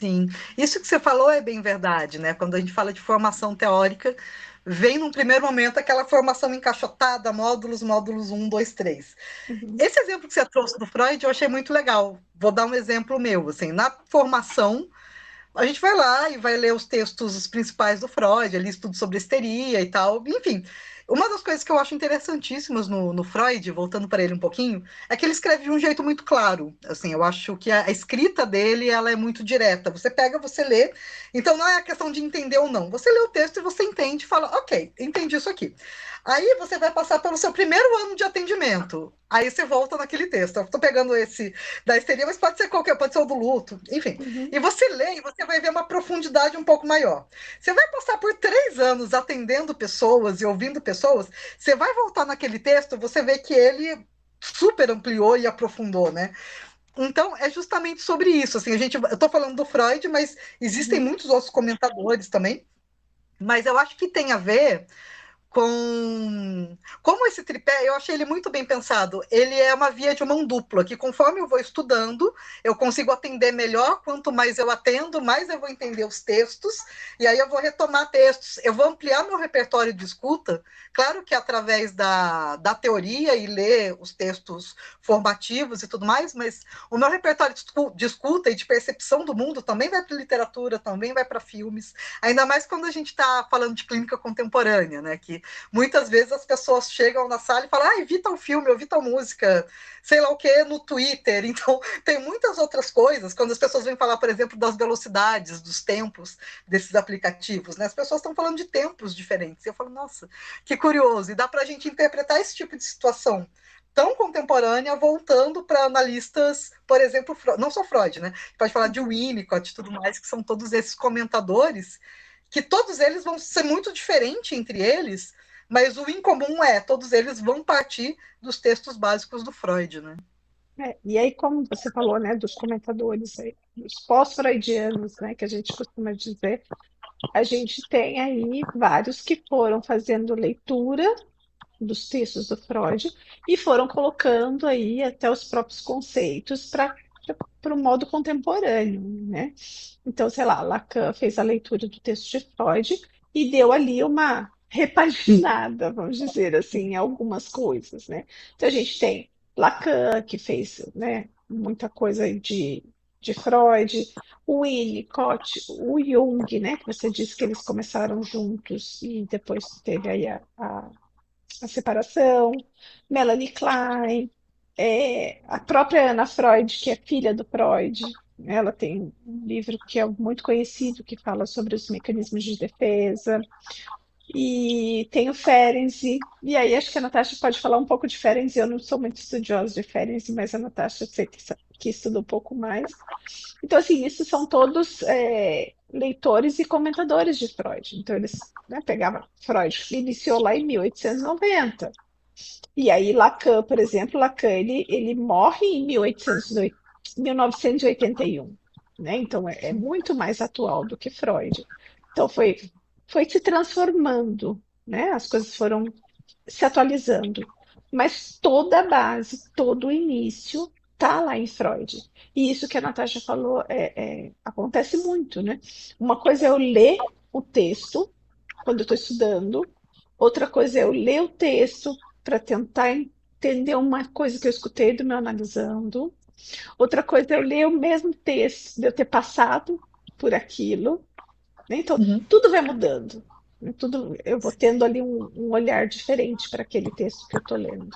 Sim, isso que você falou é bem verdade, né? Quando a gente fala de formação teórica, vem num primeiro momento aquela formação encaixotada, módulos, módulos um, 2, 3. Uhum, Esse exemplo que você trouxe do Freud, eu achei muito legal. Vou dar um exemplo meu, assim, na formação, a gente vai lá e vai ler os textos principais do Freud, ali estudo sobre histeria e tal, enfim. Uma das coisas que eu acho interessantíssimas no Freud, voltando para ele um pouquinho, é que ele escreve de um jeito muito claro. Assim, eu acho que a escrita dele ela é muito direta. Você pega, você lê. Então não é a questão de entender ou não. Você lê o texto e você entende e fala, ok, entendi isso aqui. Aí você vai passar pelo seu primeiro ano de atendimento. Aí você volta naquele texto. Eu estou pegando esse da histeria, mas pode ser qualquer, pode ser o do luto, enfim. uhum. E você lê e você vai ver uma profundidade um pouco maior. Você vai passar por 3 anos atendendo pessoas e ouvindo pessoas, você vai voltar naquele texto, você vê que ele super ampliou e aprofundou, né? Então, é justamente sobre isso. Assim, eu estou falando do Freud, mas existem Uhum. muitos outros comentadores também. Mas eu acho que tem a ver com como esse tripé, eu achei ele muito bem pensado. Ele é uma via de mão dupla, que conforme eu vou estudando, eu consigo atender melhor. Quanto mais eu atendo, mais eu vou entender os textos, e aí eu vou retomar textos, eu vou ampliar meu repertório de escuta, claro que através da teoria e ler os textos formativos e tudo mais, mas o meu repertório de escuta e de percepção do mundo também vai para literatura, também vai para filmes, ainda mais quando a gente está falando de clínica contemporânea, né? Que muitas vezes as pessoas chegam na sala e falam, ah, vi tal filme, eu vi tal música, sei lá o que, no Twitter. Então, tem muitas outras coisas. Quando as pessoas vêm falar, por exemplo, das velocidades, dos tempos desses aplicativos, né? As pessoas estão falando de tempos diferentes. E eu falo, nossa, que curioso. E dá para a gente interpretar esse tipo de situação tão contemporânea, voltando para analistas, por exemplo, não só Freud, né? Pode falar de Winnicott e tudo mais, que são todos esses comentadores que todos eles vão ser muito diferentes entre eles, mas o em comum é, todos eles vão partir dos textos básicos do Freud, né? E aí, como você falou, né, dos comentadores aí, dos pós-freudianos, né, que a gente costuma dizer, a gente tem aí vários que foram fazendo leitura dos textos do Freud e foram colocando aí até os próprios conceitos para o modo contemporâneo, né? Então, sei lá, Lacan fez a leitura do texto de Freud e deu ali uma repaginada, vamos dizer assim, em algumas coisas, né? Então, a gente tem Lacan, que fez, né, muita coisa de Freud, o Winnicott, o Jung, né, que você disse que eles começaram juntos e depois teve aí a separação, Melanie Klein, a própria Anna Freud, que é filha do Freud, ela tem um livro que é muito conhecido que fala sobre os mecanismos de defesa. E tem o Ferenczi, e aí acho que a Natasha pode falar um pouco de Ferenczi. Eu não sou muito estudiosa de Ferenczi, mas a Natasha eu sei que estuda um pouco mais. Então, assim, isso são todos leitores e comentadores de Freud. Então, eles, né, pegavam Freud, iniciou lá em 1890. E aí, Lacan, por exemplo, Lacan, ele morre em 1981, né? Então, é muito mais atual do que Freud. Então, foi se transformando, né? As coisas foram se atualizando. Mas toda a base, todo o início tá lá em Freud. E isso que a Natasha falou acontece muito, né? Uma coisa é eu ler o texto quando eu estou estudando, outra coisa é eu ler o texto para tentar entender uma coisa que eu escutei do meu analisando, outra coisa é eu ler o mesmo texto, de eu ter passado por aquilo, né? Então, Uhum. tudo vai mudando. Né? Tudo, eu vou tendo ali um olhar diferente para aquele texto que eu estou lendo.